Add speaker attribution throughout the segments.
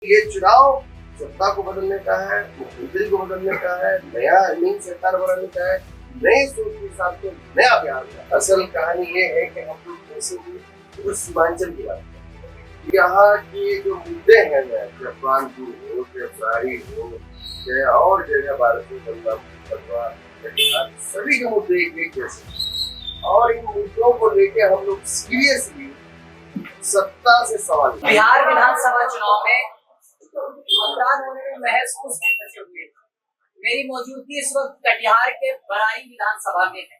Speaker 1: ये चुनाव सत्ता को बदलने का है, मुख्यमंत्री को बदलने का है, नई सरकार बनाने का है, नई सोच के साथ में नया बिहार का। असल कहानी ये है कि हम लोग जैसे भी उस सीमांचल की बात करें, यहाँ के जो मुद्दे हैं ना, चाहे कानपुर हो, चाहे सरारी हो, चाहे और जगह भारत में सभी के मुद्दे एक जैसे, और इन मुद्दों को लेके हम लोग सीरियसली सत्ता से सवाल।
Speaker 2: बिहार विधानसभा चुनाव में मतदान होने में महज कुछ दिन बचे हुए। मेरी मौजूदगी इस वक्त कटिहार के बरारी विधानसभा में है।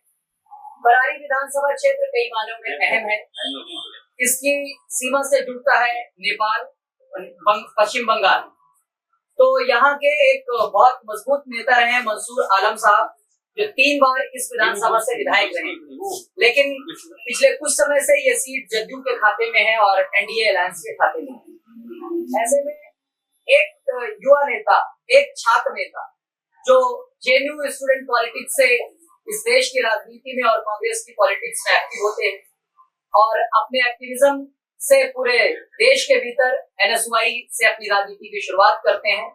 Speaker 2: बरारी विधानसभा क्षेत्र कई मायनों में अहम है। इसकी सीमा से जुड़ता है नेपाल, पश्चिम बंगाल। तो यहाँ के एक बहुत मजबूत नेता रहे मंसूर आलम साहब, जो 3 बार इस विधानसभा से विधायक रहे, लेकिन पिछले कुछ समय से ये सीट जदयू के खाते में है और एनडीए अलायंस के खाते में है। ऐसे में एक युवा नेता, एक छात्र नेता जो जेएनयू स्टूडेंट पॉलिटिक्स से इस देश की राजनीति में और कांग्रेस की पॉलिटिक्स में एक्टिव होते हैं और अपने एक्टिविज्म से पूरे देश के भीतर एनएसयूआई से अपनी राजनीति की शुरुआत करते हैं।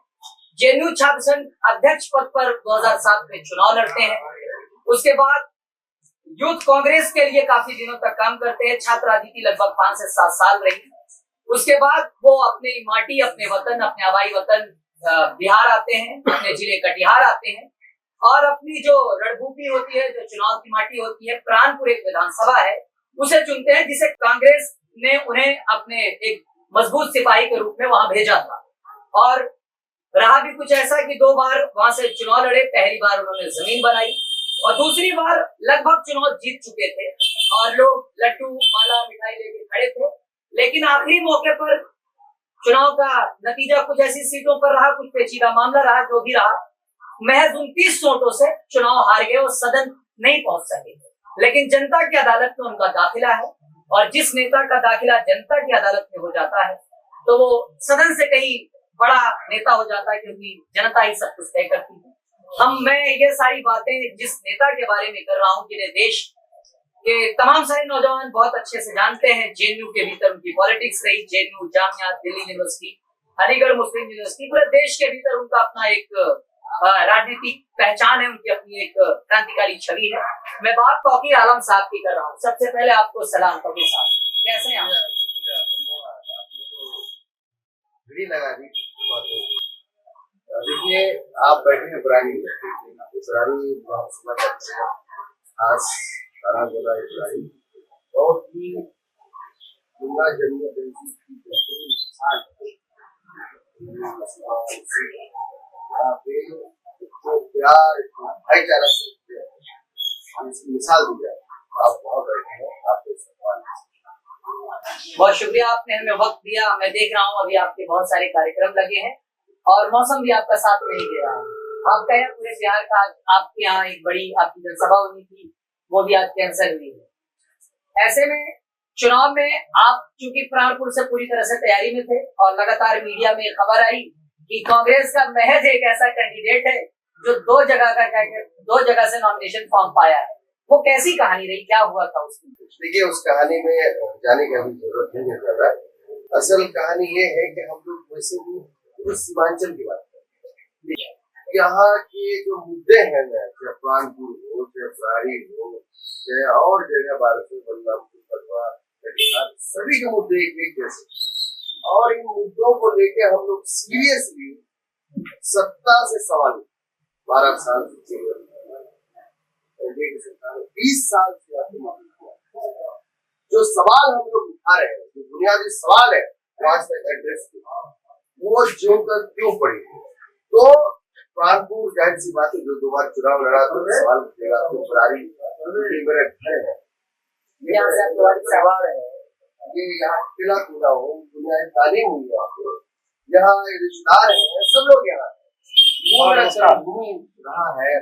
Speaker 2: जेएनयू छात्र संघ अध्यक्ष पद पर 2007 में चुनाव लड़ते हैं। उसके बाद यूथ कांग्रेस के लिए काफी दिनों तक काम करते हैं। छात्र राजनीति लगभग 5 से 7 साल रही। उसके बाद वो अपनी माटी, अपने वतन, अपने आबाई वतन बिहार आते हैं, अपने जिले कटिहार आते हैं और अपनी जो रणभूमि होती है, जो चुनाव की माटी होती है, प्राणपुर एक विधानसभा है, उसे चुनते हैं, जिसे कांग्रेस ने उन्हें अपने एक मजबूत सिपाही के रूप में वहां भेजा था। और रहा भी कुछ ऐसा कि 2 बार वहां से चुनाव लड़े। पहली बार उन्होंने जमीन बनाई और दूसरी बार लगभग चुनाव जीत चुके थे और लोग लड्डू, माला, मिठाई लेके खड़े थे। लेकिन आखिरी मौके पर चुनाव का नतीजा कुछ ऐसी सीटों पर रहा, कुछ पेचीदा मामला रहा, जो भी रहा, महज 29 वोटों से चुनाव हार गए और सदन नहीं पहुंच सके। लेकिन जनता की अदालत में उनका दाखिला है और जिस नेता का दाखिला जनता की अदालत में हो जाता है तो वो सदन से कहीं बड़ा नेता हो जाता है, क्योंकि जनता ही सब कुछ तय करती है। मैं ये सारी बातें जिस नेता के बारे में कर रहा हूँ, जिन्हें देश के तमाम सारे नौजवान बहुत अच्छे से जानते हैं, जेएनयू के भीतर उनकी पॉलिटिक्स रही, जेएनयू, जामिया, दिल्ली यूनिवर्सिटी, अलीगढ़ मुस्लिम यूनिवर्सिटी, पूरे देश के भीतर उनका अपना एक राजनीतिक पहचान है, उनकी अपनी एक क्रांतिकारी छवि है। मैं बात तौकीर आलम साहब की कर रहा हूँ। सबसे पहले आपको सलाम तौकीर साहब, कैसे हैं आप?
Speaker 1: देखिए, आप बैठे हैं बरारी में, खास बहुत ही दुनिया जमीयत की बेहतरीन मिसाल है। यहाँ पे जो प्यार, भाईचारा से इसकी मिसाल दी जाए। आप वहाँ बैठे हैं, आपके सम्मान।
Speaker 2: बहुत शुक्रिया, आपने हमें वक्त दिया। मैं देख रहा हूँ अभी आपके बहुत सारे कार्यक्रम लगे हैं और मौसम भी आपका साथ नहीं दे रहा है। आपका यहाँ पूरे बिहार का, आपके यहाँ एक बड़ी आपकी जनसभा होनी थी, वो भी आज कैंसिल हुई है। ऐसे में चुनाव में आप चूंकि प्राणपुर से पूरी तरह से तैयारी में थे और लगातार मीडिया में खबर आई कि कांग्रेस का महज एक ऐसा कैंडिडेट है जो 2 जगह से नॉमिनेशन फॉर्म पाया है। वो कैसी कहानी रही, क्या हुआ था उसकी?
Speaker 1: देखिए, उस कहानी में जाने की अभी जरूरत नहीं है ज्यादा। असल कहानी ये है कि हम लोग वैसे भी उस सीमांचल की बात करते हैं। यहाँ के जो मुद्दे हैं ना, चाहे कानपुर हो, चाहे सरारी हो, चाहे और जगह भारत में सभी के मुद्दे एक जैसे, और इन मुद्दों को लेके हम लोग सीरियसली सत्ता से सवाल 12 साल से 20 साल से जो सवाल हम लोग उठा रहे हैं, जो बुनियादी सवाल है आज तक एड्रेस किया, वो जो तक क्यों पड़ी। तो कानपुर जाहिर सी बात है, जो 2 बार चुनाव लड़ा तो सवाल उठेगा। तो बरारी मेरा घर है, सवाल है ये यहाँ किला कूदा हो, दुनिया तालीम हुई यहाँ रिश्तेदार है, सब लोग यहाँ भूमि रहा है।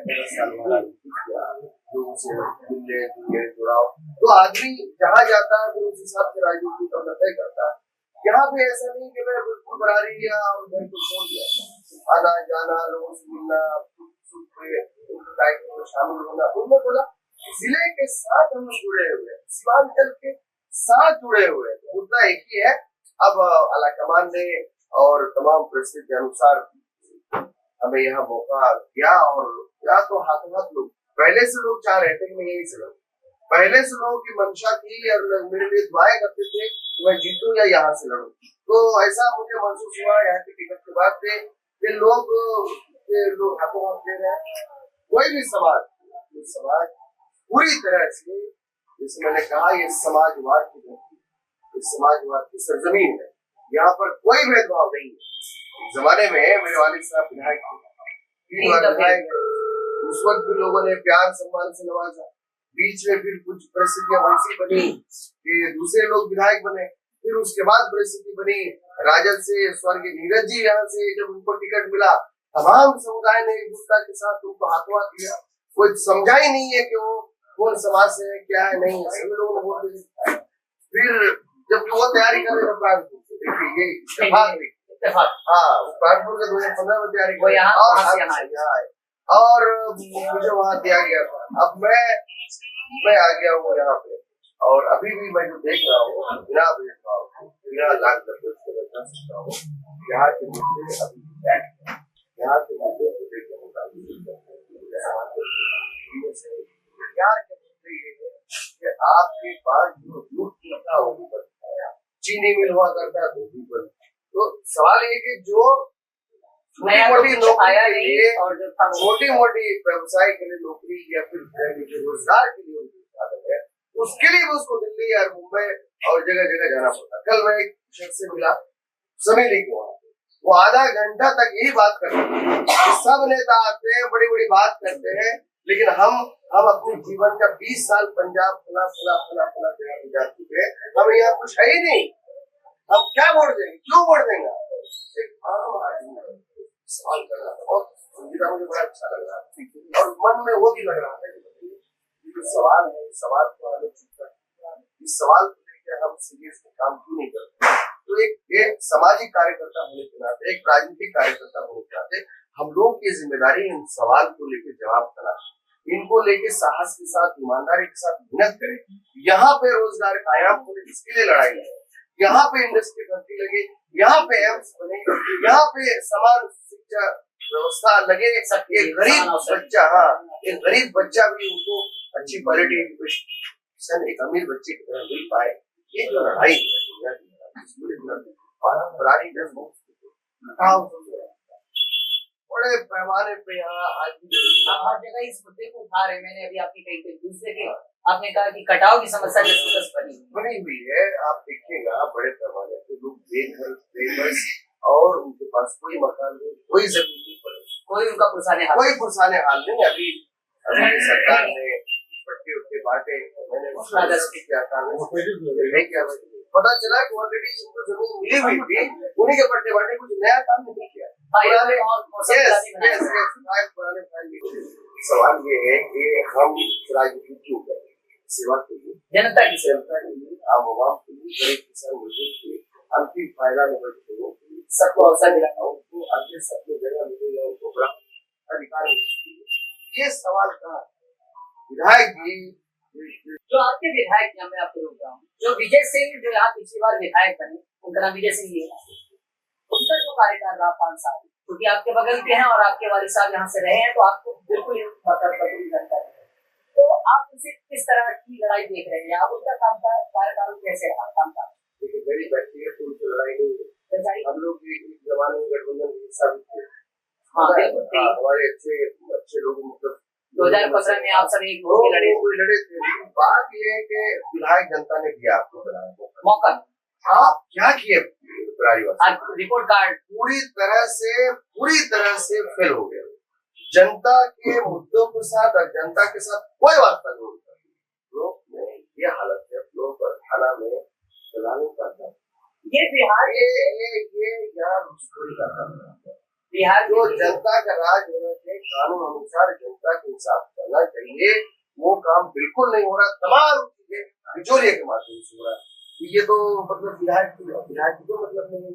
Speaker 1: लोगों से मिलने जुड़ाव, तो आदमी जहाँ जाता है फिर उस हिसाब से राजनीति करना तय करता है। यहाँ भी ऐसा नहीं कि मैं बिल्कुल बरारी या घर को छोड़ दिया। आना जाना, लोगों से मिलना, शामिल होना, उन्होंने बोला जिले के साथ हम जुड़े हुए हैं, सीमांचल के साथ जुड़े हुए हैं। मुद्दा एक ही है। अब आलाकमान ने और तमाम परिस्थिति के अनुसार हमें यह मौका दिया। और या तो हाथों हाथ लोग पहले से लोग चाह रहे थे कि मैं यही से लड़ूं, पहले से लोगों की मंशा थी और मेरे लिए दुआएं करते थे कि मैं जीतूं या यहाँ से लड़ूं। तो ऐसा मुझे महसूस हुआ यहाँ की टिकट के बाद से कि लोग हाथों हाथ ले रहे हैं। कोई भी समाज पूरी तरह से, जैसे मैंने कहा, ये समाजवाद की धरती, इस समाजवाद की सरजमीन है, यहाँ पर कोई भेदभाव नहीं है। जमाने में मेरे वालिद साहब विधायक थे, 3 बार विधायक, उस वक्त भी लोगों ने प्यार सम्मान से नवाजा। बीच में फिर कुछ परिस्थितियां वैसी बनी कि दूसरे लोग विधायक बने, फिर उसके बाद परिस्थिति बनी राजद से स्वर्गीय नीरज जी, यहाँ से जब उनको टिकट मिला तमाम समुदाय ने एकजुटता के साथ उनको हाथों हाथ लिया। कोई समझा ही नहीं है कि वो कौन समाज से है, क्या है, नहीं है, सभी लोगों ने वोट दिया। फिर जब वो तैयारी कर रहे थे प्राणपुर से, देखिए ये इत्तेफाक, हाँ, प्राणपुर के 2015 में तैयारी कर यहाँ आए और मुझे वहाँ दिया गया था। अब मैं आ गया हूँ यहाँ पे, और अभी भी मैं जो देख रहा हूँ बिना भेदभाव, बिना लाग लपेट के बता सकता हूँ, यहाँ के मुद्दे अभी यहाँ के मुद्दे को देखने प्यार के मुद्दे ये है कि आपके पास जो दूध निकला वो भी बंद, चीनी मिल हुआ करता है वो भी बंद। तो सवाल ये कि जो मोटी नौकरी के लिए और मोटी व्यवसाय के लिए नौकरी या फिर रोजगार के लिए उनके साधन है, उसके लिए भी उसको दिल्ली और मुंबई और जगह जगह जाना पड़ता। कल मैं एक शख्स से मिला सभी लीग, वो आधा घंटा तक यही बात करते हैं। सब नेता आते हैं, बड़ी बड़ी बात करते हैं, लेकिन हम अपने जीवन का 20 साल पंजाब फला जगह गुजार चुके हैं, हमें यहाँ कुछ है ही नहीं, हम क्या वोट देंगे, क्यों वोट देंगे? सवाल कर रहा था और मुझे बड़ा अच्छा लग रहा था और मन में वो भी लग रहा था कि सवाल है, सवाल को हमें चुप करना, इस सवाल को लेकर हम सीरियस काम क्यों नहीं करते? तो एक सामाजिक कार्यकर्ता होने के नाते, एक राजनीतिक कार्यकर्ता होने के नाते हम लोगों की जिम्मेदारी इन सवाल को लेकर जवाब देना, इनको लेके साहस के साथ, ईमानदारी के साथ मेहनत करें। यहाँ पे रोजगार कायम होने इसके लिए लड़ाई है, यहाँ पे इंडस्ट्री भर्ती लगे, यहाँ पे एम्स बने, यहाँ पे समान शिक्षा व्यवस्था लगे, एक गरीब बच्चा, हाँ, एक गरीब बच्चा भी उनको अच्छी क्वालिटी एजुकेशन एक अमीर बच्चे की तरह मिल पाए। ये जो लड़ाई है बड़े पैमाने पे यहाँ आज
Speaker 2: हर जगह इस मुद्दे को उठा रहे। मैंने अभी आपकी कई दूसरे के आपने कहा कि कटाव की समस्या
Speaker 1: बनी हुई है। आप देखिएगा बड़े पैमाने पे लोग बेघर, बेबस और उनके पास कोई मकान नहीं, कोई जमीन नहीं पड़े,
Speaker 2: कोई उनका
Speaker 1: पुरसाने हाल नहीं। अभी सरकार ने पट्टे उत्ते बांटे, मैंने क्या पता चला कि ऑलरेडी जिनको जमीन मिली हुई थी उन्हीं के पट्टे बांटे, कुछ नया काम नहीं किया। सवाल ये है कि हम राजनीति क्यों करें? सेवा के लिए, जनता के लिए, आम आवाम के लिए, गरीब किसान मजदूर के लिए, अंतिम फायदा में बैठे लोगों के लिए सबको अवसर मिला, उनको आगे सबको जगह मिलेगा, उनको बराबर अधिकार मिलेगा। ये सवाल कहाँ विधायक जी
Speaker 2: जो आपके विधायक हैं, मैं आपको रोक रहा हूँ, जो विजय सिंह जो यहाँ पिछली बार विधायक बने, उनका नाम विजय सिंह है, उनका जो कार्यकाल रहा 5 साल, क्योंकि आपके बगल के हैं और आपके वालिद साहब यहाँ से रहे हैं, तो आपको बिल्कुल जानकारी है। तो आप उनसे किस तरह की लड़ाई देख रहे हैं? आप उनका काम का कार्यकाल कैसे रहा? काम का
Speaker 1: देखिए, मेरी व्यक्तिगत उनसे लड़ाई नहीं है। हम लोग जमाने में गठबंधन के हिस्सा थे, हमारे अच्छे लोग, मतलब
Speaker 2: 2015 में आप सब एक होके
Speaker 1: लड़े थे। बात ये है कि विधायक जनता ने दिया आपको
Speaker 2: मौका,
Speaker 1: आप क्या किए?
Speaker 2: रिपोर्ट कार्ड
Speaker 1: पूरी तरह से फेल हो गया। जनता के मुद्दों के साथ और जनता के साथ कोई वास्ता नहीं होता। लोग में ये हालत है, लोग थाना में चलाने का
Speaker 2: ये बिहार
Speaker 1: ये यहाँ घुसखोरी का काम है। बिहार जो जनता का राज होना चाहिए, कानून अनुसार जनता के हिसाब चलना चाहिए, वो काम बिल्कुल नहीं हो रहा। तमाम चीजें बिचौलिए के माध्यम से हो रहा है। ये तो मतलब विधायक को मतलब नहीं है।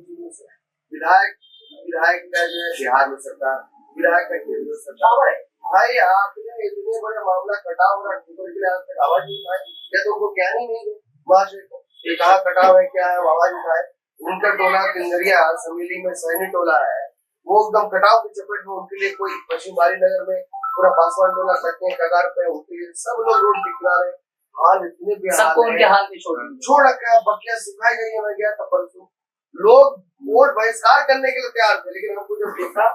Speaker 1: विधायक का जो है बिहार में सरकार, विधायक का केंद्र सरकार है। भाई आपने इतने बड़े मामला कटाव और के लिए आज तक आवाज नहीं उठाई, या तो उनको क्या नहीं है महाशय को, ये कहाँ कटाव है, क्या है, आवाज उठाए। उनका टोला किंगरिया समेली में सैनी टोला है, वो एकदम कटाव की चपेट में, उनके लिए कोई पशुबारी नगर में पूरा पासवान टोला सटने कगार पे, उनके लिए सब लोग रोड के किनारे हाल इतने बेहाल
Speaker 2: सबको उनके हाल में
Speaker 1: छोड़ रखा है। बकरियां सुखाई गई है। मैं गया था परसों, लोग वोट बहिष्कार करने के लिए तैयार थे, लेकिन हमको जब देखा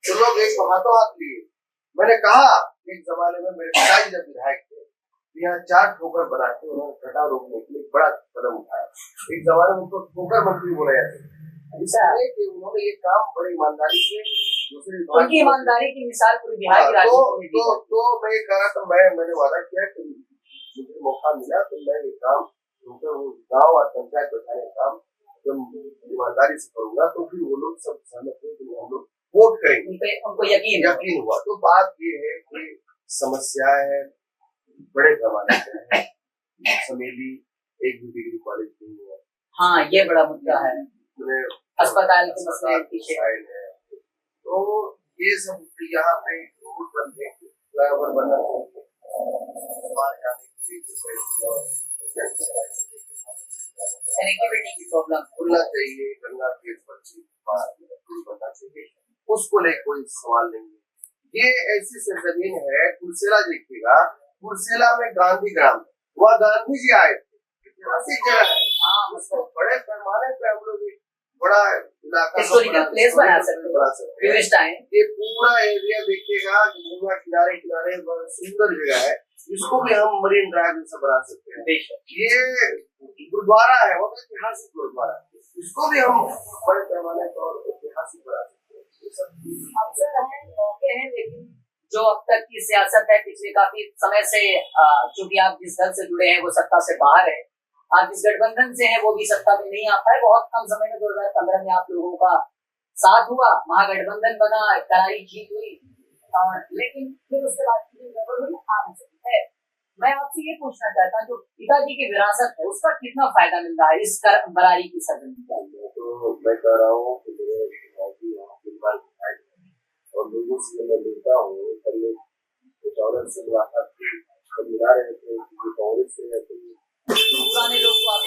Speaker 1: तो लोग एक को हाथों हाथ लिए। मैंने कहा एक जमाने में मेरे पिताजी जब विधायक थे, यहाँ 4 ठोकर बना के उन्होंने कटाव रोकने के लिए बड़ा कदम उठाया। एक जमाने में उनको ठोकर मंत्री बोला जाता है। ऐसा है कि उन्होंने ये काम बड़ी ईमानदारी से, दूसरी
Speaker 2: उनकी ईमानदारी की मिसाल पूरी बिहार की राजनीति में दी है।
Speaker 1: तो मैं ये कह रहा था, मैंने वादा किया कि मुझे मौका मिला तो मैं ये काम गाँव और पंचायत बचाने का काम जब ईमानदारी से करूंगा, तो फिर वो लोग सब सहमत हुए कि हम लोग वोट करेंगे।
Speaker 2: उनको यकीन
Speaker 1: हुआ। तो बात ये है कि समस्याएं बड़े पैमाने पे है। समेली एक भी डिग्री कॉलेज नहीं है।
Speaker 2: हाँ, ये बड़ा मुद्दा है। अस्पताल के मसले पीछे
Speaker 1: है। तो ये सब यहाँ पे रोड बनने, फ्लाईओवर बनना
Speaker 2: कनेक्टिविटी की प्रॉब्लम
Speaker 1: खुलना चाहिए, गंगा के बनना चाहिए, उसको लेकर कोई सवाल नहीं है। ये ऐसी सरजमीन है, कुर्सेला देखिएगा, कुर्सेला में गांधी ग्राम, वहाँ गांधी जी आए थे, ऐतिहासिक जगह है। उसको बड़े पैमाने पे हम लोग बड़ा इलाका
Speaker 2: हिस्टोरिकल प्लेस बना सकते हैं।
Speaker 1: ये पूरा एरिया देखिएगा, गंगा किनारे किनारे सुंदर जगह है, इसको भी हम मरीन ड्राइव जैसा बना सकते हैं। ये गुरुद्वारा है, वो ऐतिहासिक गुरुद्वारा, इसको भी हम बड़े पैमाने पर ऐतिहासिक बना सकते हैं।
Speaker 2: अवसर है, मौके हैं, लेकिन जो अब तक की सियासत है पिछले काफी समय से, चूंकि आप जिस दल से जुड़े हैं वो सत्ता से बाहर है, आप जिस गठबंधन से हैं वो भी सत्ता में नहीं आ पाए। बहुत कम समय में 2015 में आप लोगों का साथ हुआ, महागठबंधन बना, करारी जीत हुई, लेकिन फिर उसके बाद आ नहीं सकती है। मैं आपसे ये पूछना चाहता हूँ, जो पिताजी की विरासत है उसका कितना फायदा मिल रहा है इस बरारी की सरजमीन का?
Speaker 1: तो मैं कह रहा हूँ कि मेरे पिताजी और लोगों से मैं मिलता हूँ, पहले औरत से मुलाकात की, मिला रहे थे कांग्रेस से रहते
Speaker 2: पुराने लोग को आप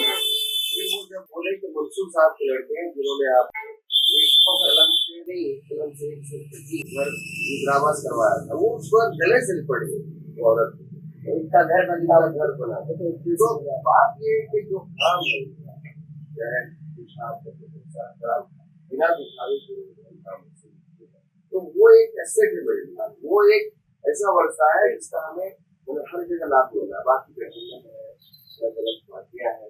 Speaker 1: वो जब बोले कि मंसूर साहब के लड़के हैं जिन्होंने आप इंदिरावास करवाया था, वो उस वक्त गले से लिपट गई औरत,
Speaker 2: उनका घर
Speaker 1: बना। तो बात ये है कि जो काम है बिना दिखावे के काम, तो वो एक एसेट है मेरे लिए, वो एक ऐसा वर्षा है जिसका हमें हर जगह लाभ मिल रहा है। बाकी गलत बातियां हैं,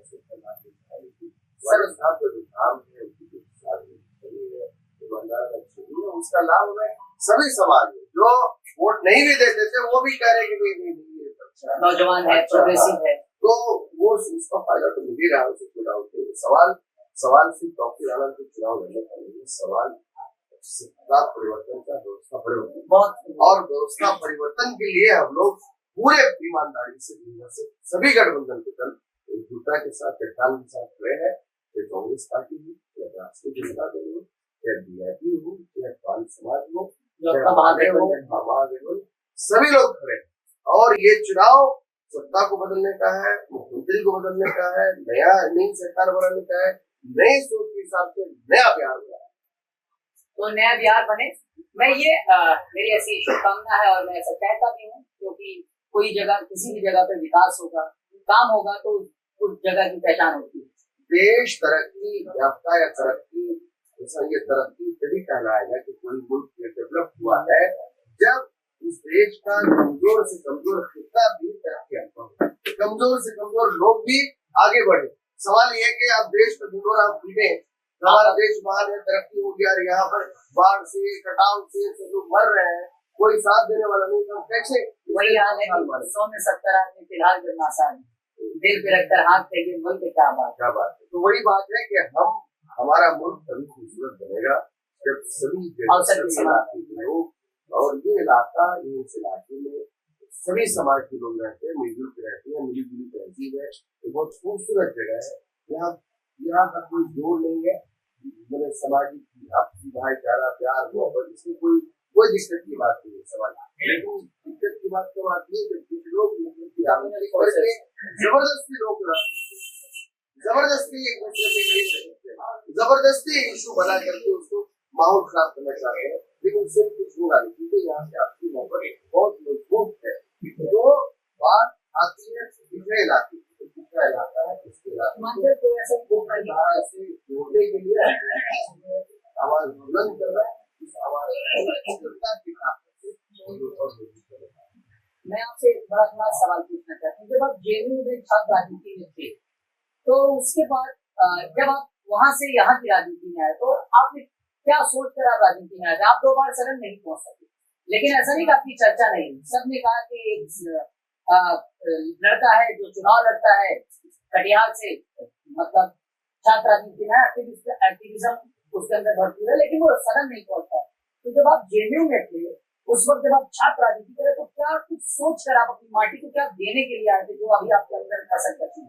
Speaker 1: उसका लाभ है सभी समाज में। जो वोट नहीं भी देते थे वो भी कह रहे कि नहीं अच्छा
Speaker 2: नौजवान है, प्रोग्रेसिव है,
Speaker 1: तो वो उसका फायदा तो मिल ही रहा है, उसे कोई डाउट नहीं। सवाल सिर्फ डॉक्टर आनंद के चुनाव लड़ने का नहीं, सवाल सत्ता परिवर्तन का, व्यवस्था परिवर्तन, और व्यवस्था परिवर्तन के लिए हम लोग पूरे ईमानदारी से सभी गठबंधन के दल एकजुटता के साथ, चट्टान के साथ खड़े हैं। चाहे कांग्रेस पार्टी हो, चाहे राष्ट्रीय जनता दल हो, चाहे बीजेपी हो, चाहे पाल समाज हो, हो, सभी लोग खड़े हैं। और ये चुनाव सत्ता को बदलने का है, मुख्यमंत्री को बदलने का है, नई सरकार बनाने का है, नई सोच के हिसाब से नया बिहार बना,
Speaker 2: तो नया बिहार बने। मैं ये मेरी ऐसी शुभकामना है और मैं ऐसा चाहता भी हूँ, क्योंकि कोई जगह, किसी भी जगह पे विकास होगा, काम होगा, तो उस जगह की पहचान होती है।
Speaker 1: देश तरक्की याफ्ता या तरक्की, ये तरक्की तभी कहलाएगा कि कोई मुल्क डेवलप हुआ है जब उस देश का कमजोर से कमजोर खिता भी तरक्की याफ्ता हो, कमजोर से कमजोर लोग भी आगे बढ़े। सवाल ये है कि अब देश का ढिंढोरा हम पीटे, हमारा देश महान है, तरक्की हो गया, यहाँ पर बाढ़ से, कटाव से सब लोग मर रहे हैं, कोई साथ देने वाला नहीं, तो कैसे?
Speaker 2: वही हाल है कि 100 में 70 आदमी फिलहाल जब नासाज दिल पे रखकर हाथ फेंके, मुल्क क्या बात है।
Speaker 1: तो वही बात है कि हमारा मुल्क तभी खूबसूरत बनेगा जब सभी इलाके के लोग, और ये इलाका, इस इलाके में सभी समाज के लोग रहते हैं, मिलजुल के रहते हैं, मिली जुली तहजीब है, ये बहुत खूबसूरत जगह है। यहाँ का कोई जोर नहीं है, मैंने सामाजिक आपसी भाईचारा, प्यार, मोहब्बत, इसमें कोई दिक्कत की बात नहीं है सवाल। लेकिन दिक्कत की बात तो आती है जब कुछ लोग जबरदस्ती लोग जबरदस्ती एक दूसरे पे जबरदस्ती इशू बना करके उसको माहौल खराब करना चाहते हैं, लेकिन उससे कुछ होगा नहीं, क्योंकि यहाँ से आपकी मोहब्बत बहुत मजबूत है। तो बात आती है दूसरे इलाके की, दूसरा इलाका है, इसके इलाके को ऐसा से जोड़ने के लिए आवाज बुलंद कर रहा है, इस आवाज
Speaker 2: मैं आपसे एक बड़ा खास सवाल पूछना चाहता हूँ। जब आप जेएनयू में छात्र राजनीति में थे, तो उसके बाद जब आप वहां से यहाँ की राजनीति में आए, तो आपने क्या सोच कर आप राजनीति में आए? आप 2 बार सदन नहीं पहुंच सके, लेकिन ऐसा नहीं कि आपकी चर्चा नहीं, सबने कहा कि एक लड़का है जो चुनाव लड़ता है कटिहार से, मतलब छात्र राजनीति में एक्टिविज्म उसके अंदर भरपूर है, लेकिन वो सदन नहीं पहुंचता। तो जब आप जेएनयू में थे, उस वक्त जब आप छात्र राजनीति करे, तो क्या कुछ सोच कर आप अपनी माटी को क्या देने के लिए आए थे, जो अभी आपके अंदर कसर करती है?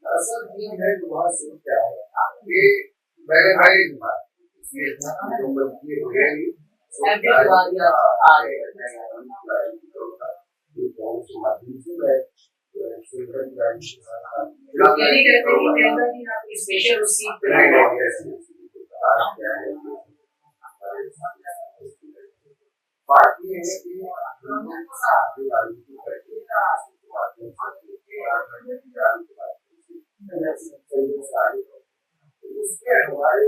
Speaker 1: असल चीज है जो वहाँ से क्या है, ये मेरे भाई ये बात ये है कि उसके हमारे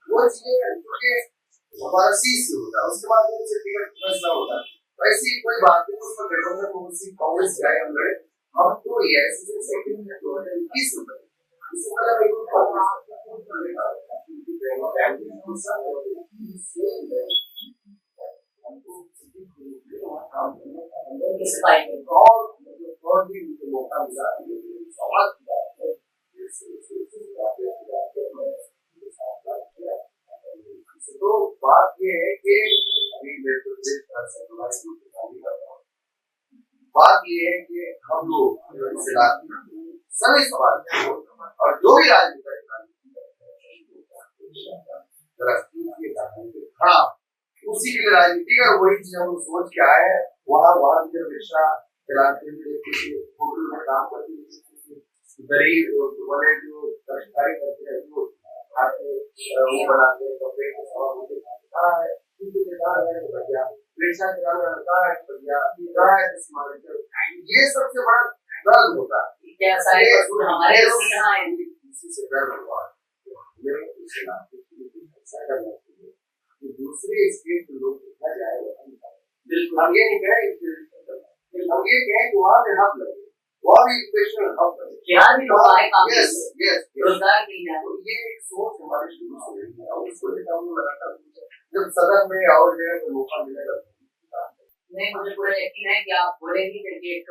Speaker 1: वो चीजें हमारा सी होता है, उसके माध्यम से टिकट फैसला होता है। ऐसी कोई बात नहीं, उस पर गठबंधन कांग्रेस जाए हम लड़े, हम तो ये सेकंड में 2021 में इससे पहले और भी मौका मिला सवाल तो बात ये है कि बात ये है कि हम लोग सभी समाज और जो भी राजनीतिक हाँ उसी के लिए राजनीति का वही चीज हम सोच के आए हैं। वहाँ रिक्शा चलाते हुए होटल में काम करते हुए गरीब वाले जो दस्तकारी करते हैं, जो वो बनाते हैं कपड़े के सवाल है, रिक्शा चलाना ये सबसे बड़ा दर्द होता है।
Speaker 2: कैसा है हमारे लोग यहाँ
Speaker 1: से दर्द हुआ दूसरे स्टेट के लोग देखा जाए, हम ये नहीं कहें, हम ये कहें वहाँ पे हब लगे, वहाँ भी स्पेशल हब लगे, रोजगार के लिए। ये एक सोच हमारे शुरू से रही है, उसको लेकर हम लगातार जब सदन में और जगह मौका मिलेगा।
Speaker 2: नहीं, मुझे पूरा यकीन है कि आप बोलेंगे कि एक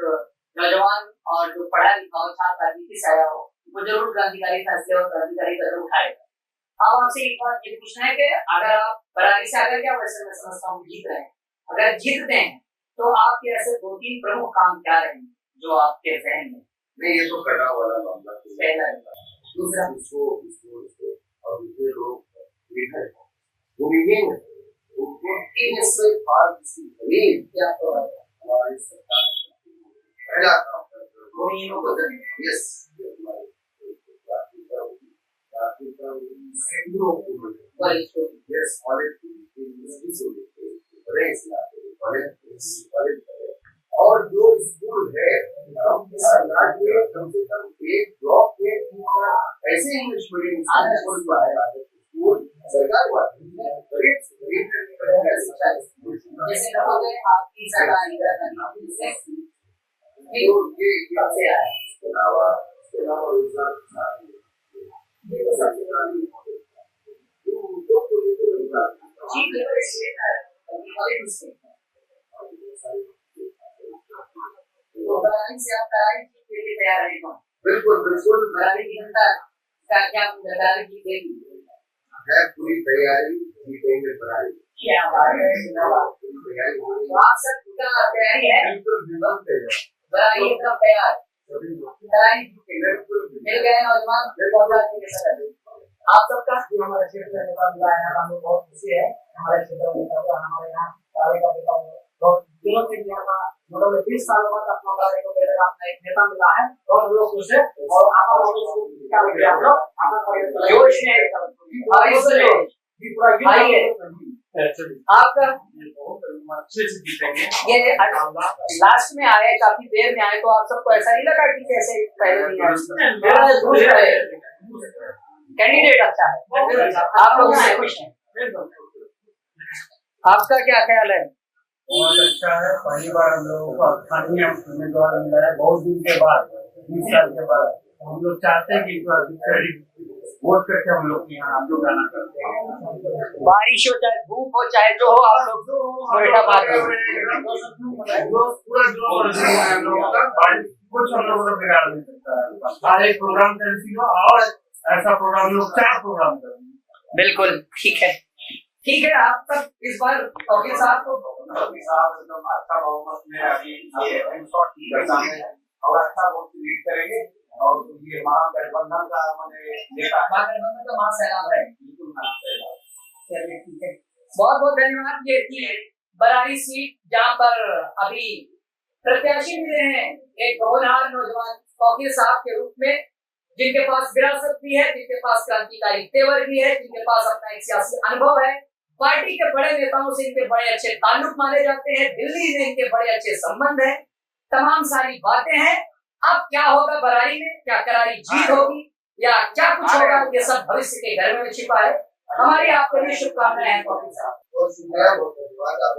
Speaker 2: नौजवान और जो पढ़ा लिखा हो, छात्र राजनीति से आया हो, वो जरूर क्रांतिकारी फैसले और क्रांतिकारी कदम उठाएगा। अब आपसे एक बात ये पूछना है कि अगर आप बरारी से अगर क्या वैसे मैं समझता हूँ जीत रहे हैं, अगर जीतते हैं तो आपके ऐसे 2-3 प्रमुख काम क्या रहेंगे जो आपके जहन में? नहीं, ये तो कटा वाला मामला पहला है। दूसरा इसको और दूसरे लोग उनको से बात क्या हमारी सरकार पहला काम यस और जो स्कूल है कम से कम एक ब्लॉक में ऐसे इंग्लिश मीडियम स्कूल सरकार जैसे आपकी सरकार तैयार रहेगा।
Speaker 1: बिल्कुल बिल्कुल
Speaker 2: बरारी की जनता का क्या बरारी जीतेगी?
Speaker 1: है पूरी तैयारी, जीतेंगे बरारी।
Speaker 2: क्या बात है, क्या बात है।
Speaker 1: पूरी तैयारी हो रही
Speaker 2: तो आप सब का तैयारी है?
Speaker 1: बिल्कुल बिल्कुल तैयार।
Speaker 2: बरारी एकदम तैयार,
Speaker 1: सभी लोग
Speaker 2: तैयारी
Speaker 1: बिल्कुल
Speaker 2: मिल गए नौजवान पहुंचाने के सर। आप सबका हमारे क्षेत्र में नेता मिला है, हम लोग बहुत खुशी है। हमारे क्षेत्र में नेता हमारे यहाँ कार्य का नेता बहुत दिनों से यहाँ का मतलब 20 सालों बाद अपना कार्य को पहले आपका एक नेता मिला है और हम लोग खुश है। और आप लोग क्या लगे आप लोग जोश में आइए आपका
Speaker 3: अच्छे से जीतेंगे।
Speaker 2: ये लास्ट में आए, काफी देर में आए, तो आप सबको ऐसा नहीं लगा कि कैसे पहले नहीं आए? कैंडिडेट अच्छा है, आप लोग इससे खुश हैं? आपका क्या ख्याल है?
Speaker 3: बहुत अच्छा है, पहली बार हम लोगों को स्थानीय उम्मीदवार मिला है बहुत दिन के बाद, 20 साल के बाद। हम लोग चाहते हैं कि वोट करके हम लोग यहाँ हम लोग आना करते हैं।
Speaker 2: बारिश हो चाहे धूप हो चाहे जो हो, आप लोग बेटा बात
Speaker 3: पूरा कुछ हम लोगों को बिगाड़ नहीं सकता है। सारे प्रोग्राम कैंसिल हो और ऐसा प्रोग्राम लोग 4 प्रोग्राम करेंगे।
Speaker 2: बिल्कुल ठीक है, ठीक है। आप सब इस बार फौजी साहब को
Speaker 3: एकदम अच्छा बहुमत में अभी ये और अच्छा वोट लीड करेंगे और ये महागठबंधन का
Speaker 2: महागठबंधन का महासैलाब है। चलिए ठीक है, बहुत बहुत धन्यवाद। ये थी बरारी सीट जहाँ पर अभी प्रत्याशी मिले हैं एक होनहार नौजवान फौजी साहब के रूप में, जिनके पास विरासत भी है, जिनके पास क्रांतिकारी तेवर भी है, जिनके पास अपना एक सियासी अनुभव है। पार्टी के बड़े नेताओं से इनके बड़े अच्छे ताल्लुक माने जाते हैं, दिल्ली में इनके बड़े अच्छे संबंध है, तमाम सारी बातें हैं। अब क्या होगा बरारी में, क्या करारी जीत होगी या क्या कुछ होगा, ये सब भविष्य के घर में छिपा है। हमारी आपके लिए शुभकामनाएं हैं फौजी साहब।
Speaker 1: और शुक्रिया, बहुत धन्यवाद। आप